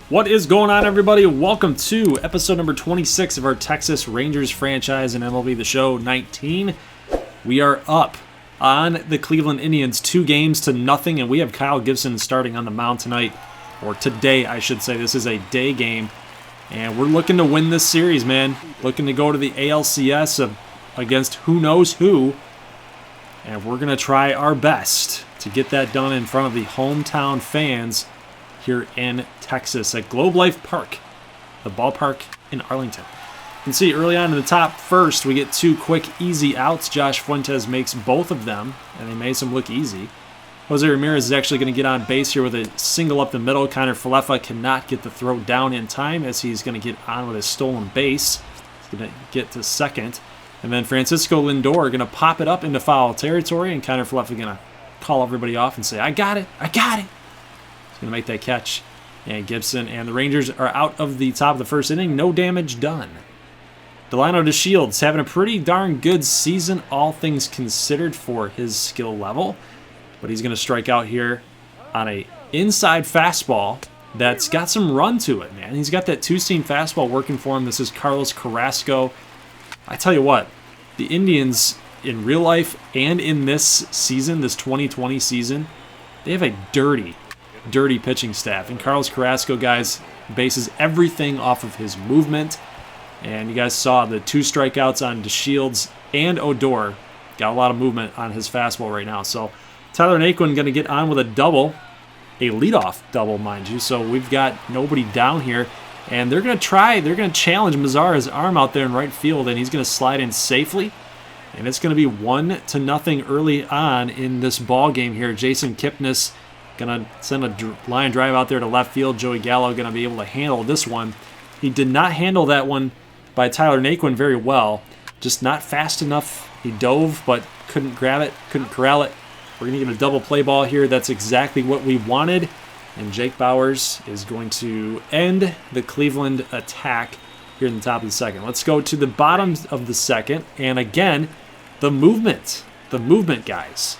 What is going on, everybody? Welcome to episode number 26 of our Texas Rangers franchise in MLB The Show 19. We are up on the Cleveland Indians 2-0, and we have Kyle Gibson starting on the mound tonight, or today, I should say. This is a day game, and we're looking to win this series, man. Looking to go to the ALCS against who knows who, and we're going to try our best to get that done in front of the hometown fans here in Texas at Globe Life Park, the ballpark in Arlington. You can see early on in the top first, we get two quick, easy outs. Josh Fuentes makes both of them, and they made them look easy. Jose Ramirez is actually going to get on base here with a single up the middle. Connor Falefa cannot get the throw down in time as he's going to get on with a stolen base. He's going to get to second. And then Francisco Lindor going to pop it up into foul territory, and Connor Falefa going to call everybody off and say, I got it. He's going to make that catch. And Gibson and the Rangers are out of the top of the first inning. No damage done. Delino DeShields having a pretty darn good season, all things considered, for his skill level. But he's going to strike out here on a inside fastball that's got some run to it, man. He's got that two-seam fastball working for him. This is Carlos Carrasco. I tell you what, the Indians in real life and in this season, this 2020 season, they have a dirty pitching staff. And Carlos Carrasco, guys, bases everything off of his movement. And you guys saw the two strikeouts on DeShields and Odor. Got a lot of movement on his fastball right now. So Tyler Naquin going to get on with a double, a leadoff double, mind you. So we've got nobody down here. And they're going to challenge Mazara's arm out there in right field, and he's going to slide in safely. And it's going to be 1-0 early on in this ball game here. Jason Kipnis going to send a line drive out there to left field. Joey Gallo going to be able to handle this one. He did not handle that one by Tyler Naquin very well. Just not fast enough. He dove, but couldn't grab it, couldn't corral it. We're going to get a double play ball here. That's exactly what we wanted. And Jake Bauers is going to end the Cleveland attack here in the top of the second. Let's go to the bottom of the second. And again, the movement, guys.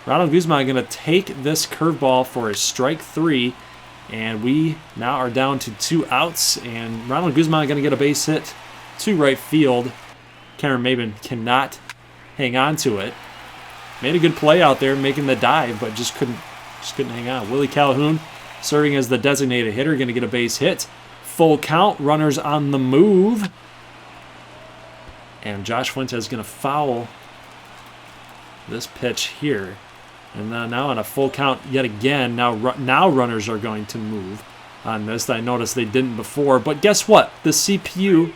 Ronald Guzman going to take this curveball for a strike three. And we now are down to 2 outs. And Ronald Guzman going to get a base hit to right field. Cameron Maben cannot hang on to it. Made a good play out there, making the dive, but just couldn't hang on. Willie Calhoun, serving as the designated hitter, going to get a base hit. Full count, runners on the move. And Josh Fuentes is going to foul this pitch here. And then now on a full count yet again, now runners are going to move on this. I noticed they didn't before. But guess what? The CPU,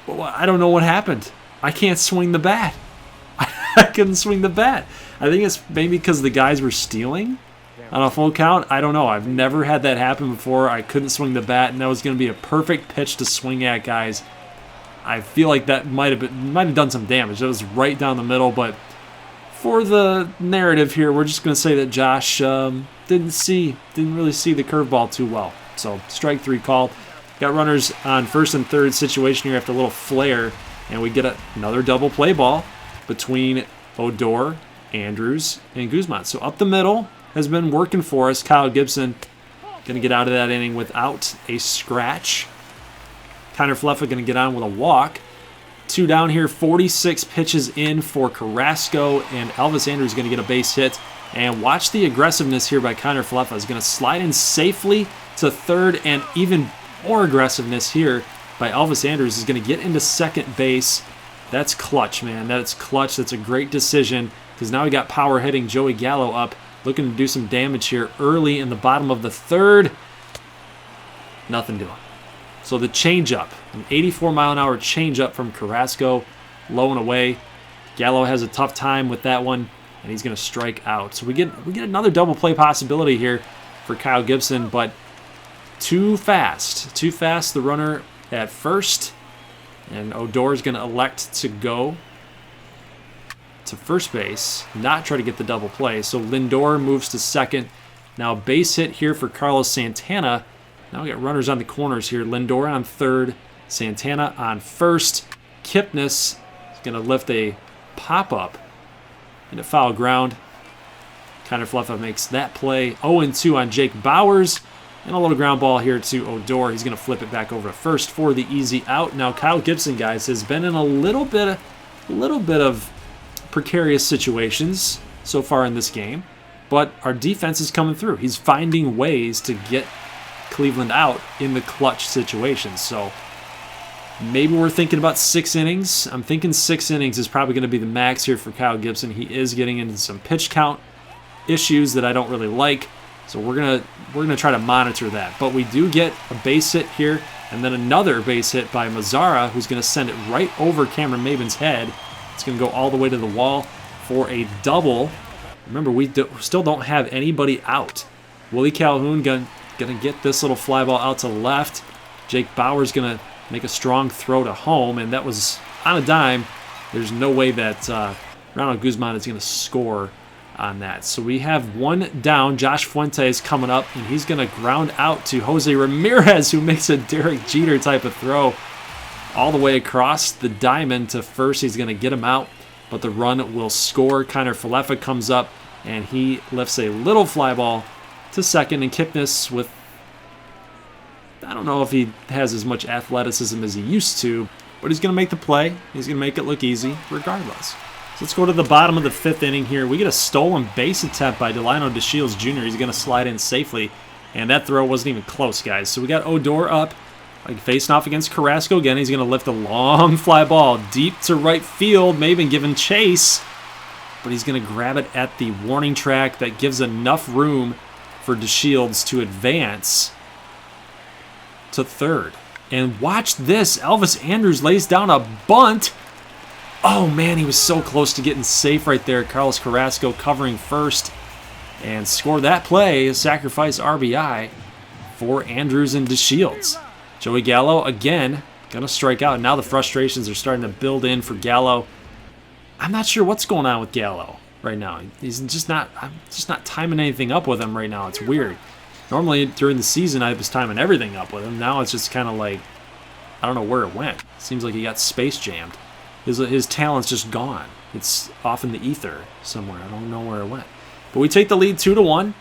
I don't know what happened. I can't swing the bat. I couldn't swing the bat. I think it's maybe because the guys were stealing on a full count. I don't know. I've never had that happen before. I couldn't swing the bat, and that was going to be a perfect pitch to swing at, guys. I feel like that might have done some damage. It was right down the middle, but for the narrative here, we're just going to say that Josh didn't really see the curveball too well. So strike three called. Got runners on first and third situation here after a little flare, and we get another double play ball between Odor, Andrews, and Guzman. So up the middle has been working for us. Kyle Gibson going to get out of that inning without a scratch. Connor Falefa going to get on with a walk. 2 down here, 46 pitches in for Carrasco, and Elvis Andrews is going to get a base hit. And watch the aggressiveness here by Connor Falefa. He's going to slide in safely to third, and even more aggressiveness here by Elvis Andrews. Is going to get into second base. That's clutch, man. That's clutch. That's a great decision because now we got power hitting Joey Gallo up, looking to do some damage here early in the bottom of the third. Nothing doing. So the changeup, an 84-mile-an-hour changeup from Carrasco, low and away. Gallo has a tough time with that one, and he's going to strike out. So we get another double play possibility here for Kyle Gibson, but too fast. Too fast, the runner at first. And Odor is going to elect to go to first base, not try to get the double play. So Lindor moves to second. Now base hit here for Carlos Santana. Now we got runners on the corners here. Lindor on third, Santana on first. Kipnis is going to lift a pop-up into foul ground. Connor Falefa makes that play. 0-2 on Jake Bauers. And a little ground ball here to Odor. He's going to flip it back over to first for the easy out. Now Kyle Gibson, guys, has been in a little bit of precarious situations so far in this game, but our defense is coming through. He's finding ways to get Cleveland out in the clutch situations. So maybe we're thinking about 6 innings. I'm thinking 6 innings is probably going to be the max here for Kyle Gibson. He is getting into some pitch count issues that I don't really like. So we're gonna try to monitor that. But we do get a base hit here, and then another base hit by Mazzara, who's going to send it right over Cameron Maben's head. It's going to go all the way to the wall for a double. Remember, we still don't have anybody out. Willie Calhoun going to get this little fly ball out to the left. Jake Bauer's going to make a strong throw to home, and that was on a dime. There's no way that Ronald Guzman is going to score on that. So we have one down. Josh Fuentes coming up, and he's going to ground out to Jose Ramirez, who makes a Derek Jeter type of throw all the way across the diamond to first. He's going to get him out, but the run will score. Kiner Falefa comes up, and he lifts a little fly ball to second, and Kipnis with, I don't know if he has as much athleticism as he used to, but he's going to make the play. He's going to make it look easy regardless. So let's go to the bottom of the 5th inning here. We get a stolen base attempt by Delino DeShields Jr. He's going to slide in safely, and that throw wasn't even close, guys. So we got Odor up, facing off against Carrasco again. He's going to lift a long fly ball deep to right field. Maben giving chase, but he's going to grab it at the warning track. That gives enough room for DeShields to advance to third. And watch this. Elvis Andrus lays down a bunt. Oh, man, he was so close to getting safe right there. Carlos Carrasco covering first and scored that play, a sacrifice RBI for Andrus and DeShields. Joey Gallo, again, going to strike out. Now the frustrations are starting to build in for Gallo. I'm not sure what's going on with Gallo right now. I'm just not timing anything up with him right now. It's weird. Normally, during the season, I was timing everything up with him. Now it's just kind of like, I don't know where it went. Seems like he got space jammed. His talent's just gone. It's off in the ether somewhere. I don't know where it went. But we take the lead 2-1,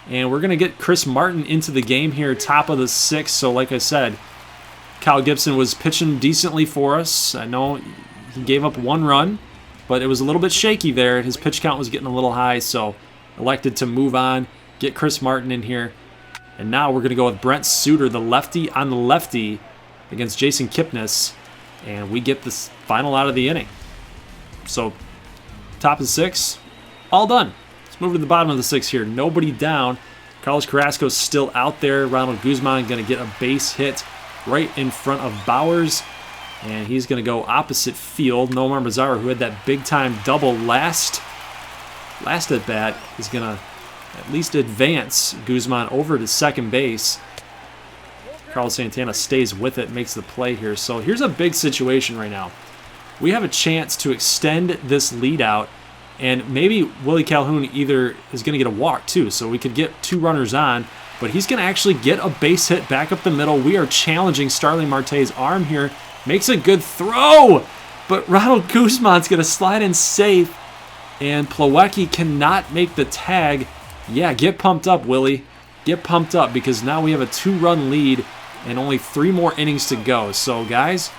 and we're going to get Chris Martin into the game here, top of the 6th. So like I said, Kyle Gibson was pitching decently for us. I know he gave up 1 run, but it was a little bit shaky there. His pitch count was getting a little high, so elected to move on, get Chris Martin in here. And now we're going to go with Brent Suter, the lefty on the lefty, against Jason Kipnis. And we get this final out of the inning. So, top of the 6, all done. Let's move to the bottom of the 6 here. Nobody down. Carlos Carrasco's still out there. Ronald Guzman going to get a base hit right in front of Bowers. And he's going to go opposite field. Nomar Mazzara, who had that big-time double last at bat, is going to at least advance Guzman over to second base. Carlos Santana stays with it, makes the play here. So here's a big situation right now. We have a chance to extend this lead out, and maybe Willie Calhoun either is going to get a walk too, so we could get 2 runners on, but he's going to actually get a base hit back up the middle. We are challenging Starling Marte's arm here. Makes a good throw, but Ronald Guzman's going to slide in safe, and Plawecki cannot make the tag. Yeah, get pumped up, Willie. Get pumped up, because now we have a 2-run lead and only 3 more innings to go. So, guys,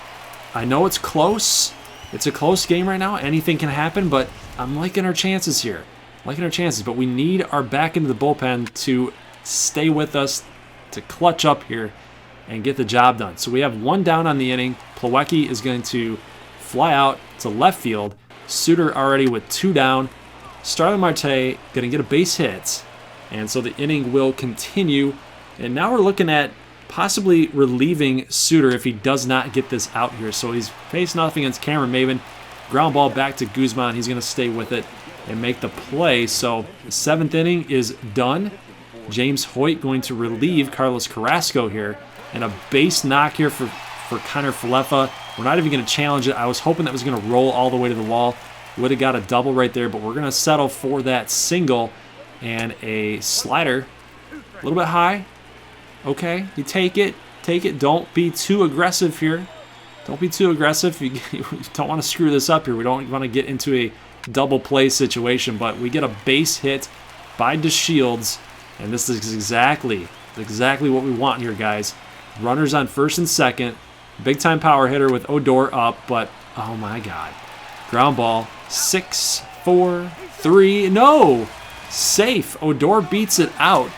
I know it's close. It's a close game right now. Anything can happen, but I'm liking our chances here. But we need our back into the bullpen to stay with us, to clutch up here and get the job done. So we have 1 down on the inning. Plawecki is going to fly out to left field. Suter already with 2 down. Starling Marte going to get a base hit. And so the inning will continue. And now we're looking at possibly relieving Suter if he does not get this out here. So he's facing off against Cameron Maben. Ground ball back to Guzman. He's going to stay with it and make the play. So the 7th inning is done. James Hoyt going to relieve Carlos Carrasco here. And a base knock here for Kiner Falefa. We're not even going to challenge it. I was hoping that was going to roll all the way to the wall. Would have got a double right there, but we're going to settle for that single and a slider. A little bit high. Okay, you take it. Don't be too aggressive here. Don't be too aggressive. You don't want to screw this up here. We don't want to get into a double play situation, but we get a base hit by DeShields, and this is exactly Exactly what we want here, guys. Runners on first and second. Big time power hitter with Odor up, but oh my God. Ground ball. 6, 4, 3. No! Safe. Odor beats it out.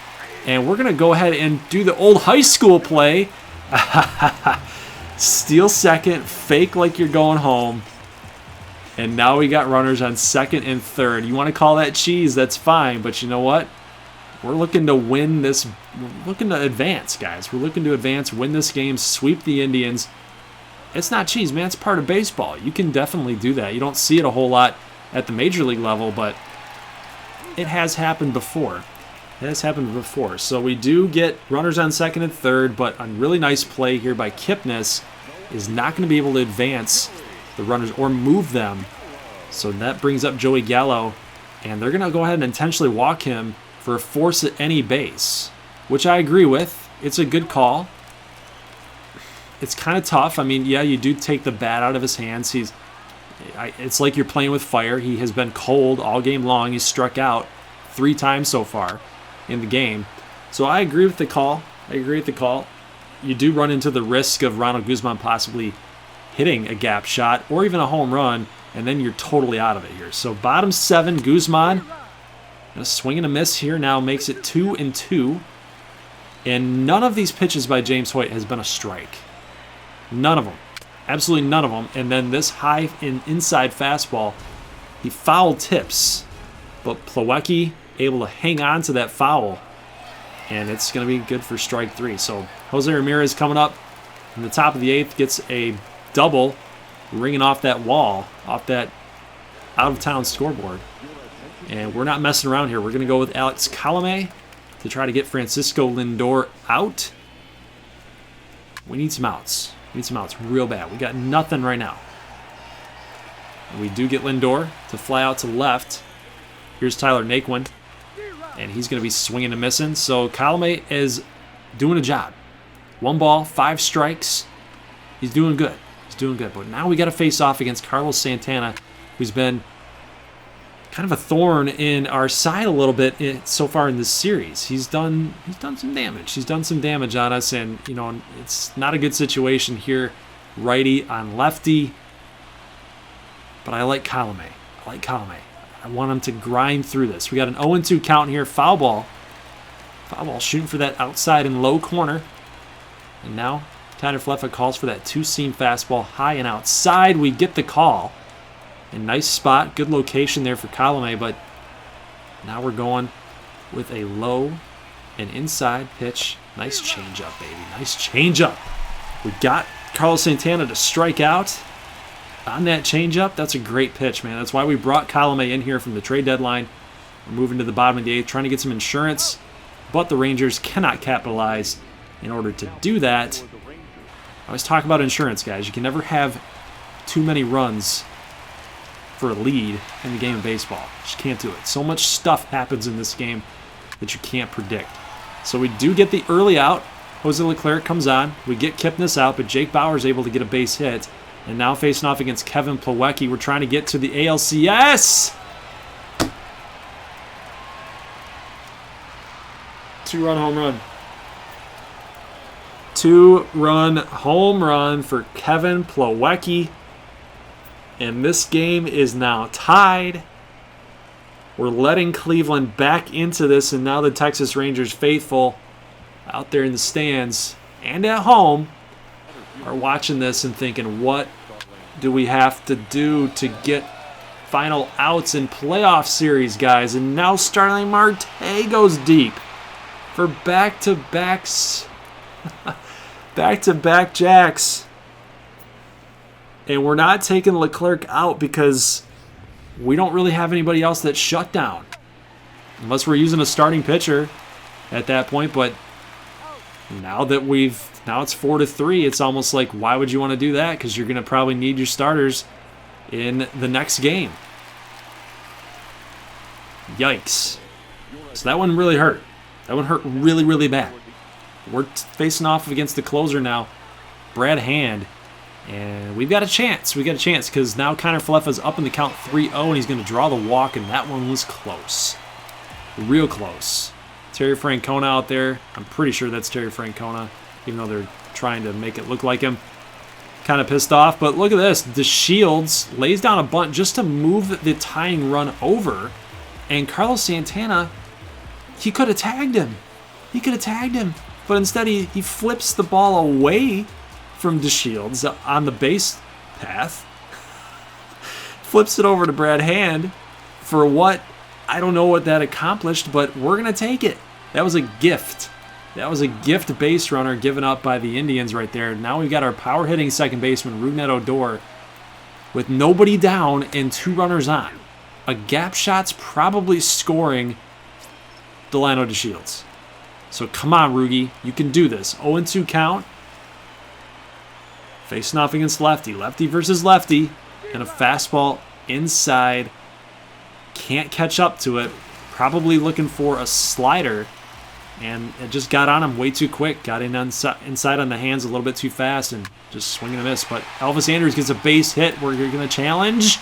And we're going to go ahead and do the old high school play. Steal second. Fake like you're going home. And now we got runners on second and third. You want to call that cheese, that's fine. But you know what? We're looking to win this. We're looking to advance, guys. We're looking to advance, win this game, sweep the Indians. It's not cheese, man. It's part of baseball. You can definitely do that. You don't see it a whole lot at the major league level, but it has happened before. It has happened before. So we do get runners on second and third, but a really nice play here by Kipnis is not going to be able to advance the runners or move them. So that brings up Joey Gallo, and they're going to go ahead and intentionally walk him for a force at any base, which I agree with. It's a good call. It's kind of tough. I mean, yeah, you do take the bat out of his hands. It's like you're playing with fire. He has been cold all game long. He's struck out 3 times so far in the game. So I agree with the call. You do run into the risk of Ronald Guzman possibly hitting a gap shot or even a home run, and then you're totally out of it here. So bottom 7, Guzman. A swing and a miss here now makes it 2-2. And none of these pitches by James Hoyt has been a strike. None of them. Absolutely none of them. And then this high inside fastball, he foul tips. But Plawecki able to hang on to that foul. And it's going to be good for strike 3. So Jose Ramirez coming up in the top of the 8th gets a double, ringing off that wall, off that out-of-town scoreboard. And we're not messing around here. We're going to go with Alex Colome to try to get Francisco Lindor out. We need some outs. We need some outs real bad. We got nothing right now. And we do get Lindor to fly out to left. Here's Tyler Naquin. And he's going to be swinging and missing. So Colome is doing a job. 1 ball, 5 strikes. He's doing good. He's doing good. But now we got to face off against Carlos Santana, who's been kind of a thorn in our side a little bit so far in this series. He's done some damage. He's done some damage on us, and you know it's not a good situation here. Righty on lefty, but I like Colome. I want him to grind through this. We got an 0-2 count here. Foul ball shooting for that outside and low corner, and now Tanner Fleffa calls for that 2-seam fastball high and outside. We get the call. A nice spot, good location there for Colome, but now we're going with a low and inside pitch. Nice changeup, baby. Nice changeup. We got Carlos Santana to strike out on that changeup. That's a great pitch, man. That's why we brought Colome in here from the trade deadline. We're moving to the bottom of the 8th, trying to get some insurance, but the Rangers cannot capitalize in order to do that. I always talk about insurance, guys. You can never have too many runs for a lead in the game of baseball. Just can't do it. So much stuff happens in this game that you can't predict. So we do get the early out. Jose Leclerc comes on. We get Kipnis out, but Jake Bauer's able to get a base hit. And now facing off against Kevin Plawecki. We're trying to get to the ALCS. 2-run home run. 2-run home run for Kevin Plawecki. And this game is now tied. We're letting Cleveland back into this, and now the Texas Rangers faithful out there in the stands and at home are watching this and thinking, what do we have to do to get final outs in playoff series, guys? And now Starling Marte goes deep for back-to-backs. Back-to-back jacks. And we're not taking Leclerc out because we don't really have anybody else that's shut down. Unless we're using a starting pitcher at that point. But now it's 4-3, it's almost like, why would you want to do that? Because you're going to probably need your starters in the next game. Yikes. So that one really hurt. That one hurt really, really bad. We're facing off against the closer now, Brad Hand. And we've got a chance. Because now Connor Fleffa's up in the count 3-0, and he's going to draw the walk, and that one was close. Real close. Terry Francona out there. I'm pretty sure that's Terry Francona, even though they're trying to make it look like him. Kind of pissed off, but look at this. DeShields lays down a bunt just to move the tying run over, and Carlos Santana, he could have tagged him. He could have tagged him, but instead he flips the ball away from DeShields on the base path, flips it over to Brad Hand for what? I don't know what that accomplished, but we're going to take it. That was a gift. That was a gift base runner given up by the Indians right there. Now we've got our power hitting second baseman, Rougned Odor, with nobody down and 2 runners on. A gap shot's probably scoring Delano DeShields. So come on, Rugi. You can do this. 0-2 count. Facing off against lefty. Lefty versus lefty. And a fastball inside. Can't catch up to it. Probably looking for a slider. And it just got on him way too quick. Got in inside on the hands a little bit too fast and just swinging a miss. But Elvis Andrus gets a base hit. We're going to challenge.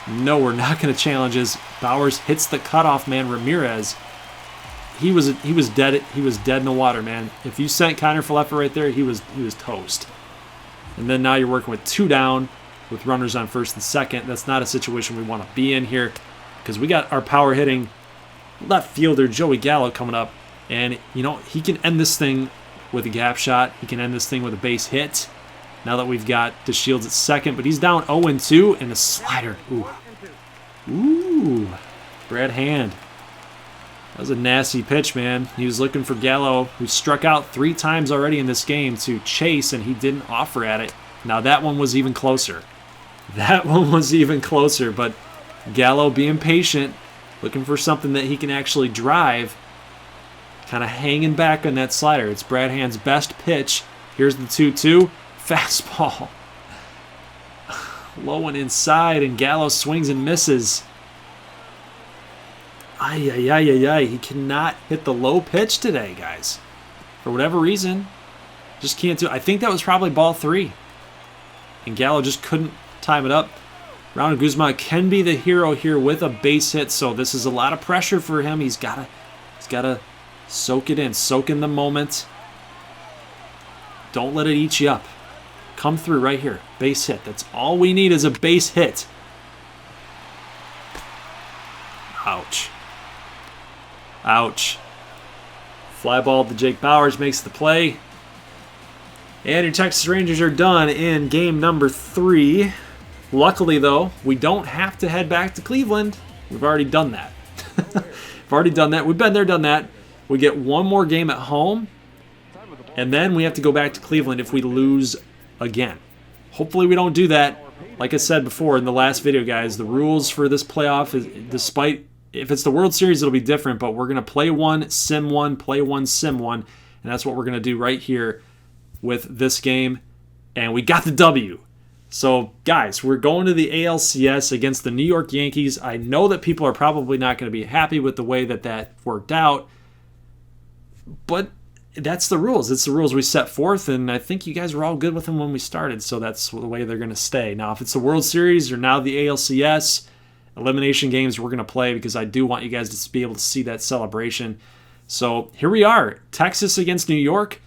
No, we're not going to challenge as Bowers hits the cutoff man, Ramirez. He was dead. He was dead in the water, man. If you sent Connor Falefa right there, he was toast. And then now you're working with 2 down with runners on first and second. That's not a situation we want to be in here because we got our power hitting left fielder Joey Gallo coming up. And, you know, he can end this thing with a gap shot. He can end this thing with a base hit. Now that we've got DeShields at second. But he's down 0-2 and a slider. Ooh. Brad Hand. That was a nasty pitch, man. He was looking for Gallo, who struck out 3 times already in this game, to chase, and he didn't offer at it. Now that one was even closer. But Gallo being patient, looking for something that he can actually drive. Kind of hanging back on that slider. It's Brad Hand's best pitch. Here's the 2-2. Fastball. Low and inside, and Gallo swings and misses. Ay. He cannot hit the low pitch today, guys. For whatever reason, just can't do it. I think that was probably ball 3. And Gallo just couldn't time it up. Ronald Guzman can be the hero here with a base hit, so this is a lot of pressure for him. He's got to soak it in. Soak in the moment. Don't let it eat you up. Come through right here. Base hit. That's all we need is a base hit. Ouch. Fly ball to Jake Bowers makes the play. And your Texas Rangers are done in game number 3. Luckily, though, we don't have to head back to Cleveland. We've already done that. We've been there, done that. We get one more game at home, and then we have to go back to Cleveland if we lose again. Hopefully we don't do that. Like I said before in the last video, guys, the rules for this playoff is, despite if it's the World Series, it'll be different, but we're going to play one, sim one, play one, sim one, and that's what we're going to do right here with this game, and we got the W. So, guys, we're going to the ALCS against the New York Yankees. I know that people are probably not going to be happy with the way that worked out, but that's the rules. It's the rules we set forth, and I think you guys were all good with them when we started, so that's the way they're going to stay. Now, if it's the World Series or now the ALCS, elimination games we're going to play because I do want you guys to be able to see that celebration. So here we are. Texas against New York.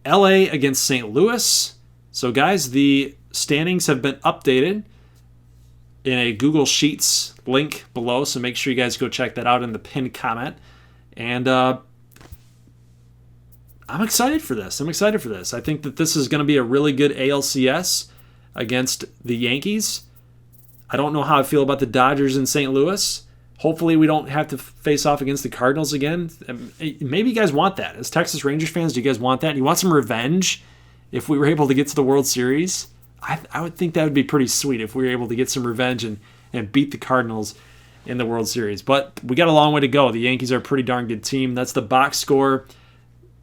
LA against St. Louis. So guys, the standings have been updated in a Google Sheets link below. So make sure you guys go check that out in the pinned comment. And I'm excited for this. I think that this is going to be a really good ALCS against the Yankees. I don't know how I feel about the Dodgers in St. Louis. Hopefully we don't have to face off against the Cardinals again. Maybe you guys want that. As Texas Rangers fans, do you guys want that? You want some revenge if we were able to get to the World Series? I would think that would be pretty sweet if we were able to get some revenge and beat the Cardinals in the World Series. But we got a long way to go. The Yankees are a pretty darn good team. That's the box score.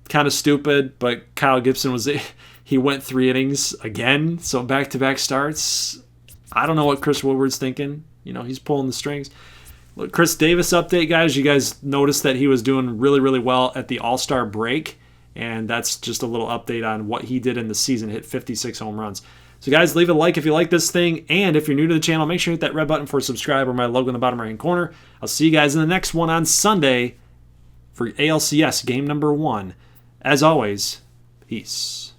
Kind of stupid, but Kyle Gibson he went 3 innings again, so back-to-back starts. I don't know what Chris Woodward's thinking. You know, he's pulling the strings. Look, Chris Davis update, guys. You guys noticed that he was doing really, really well at the All-Star break, and that's just a little update on what he did in the season. Hit 56 home runs. So, guys, leave a like if you like this thing, and if you're new to the channel, make sure you hit that red button for subscribe or my logo in the bottom right-hand corner. I'll see you guys in the next one on Sunday. for ALCS game number 1. As always, peace.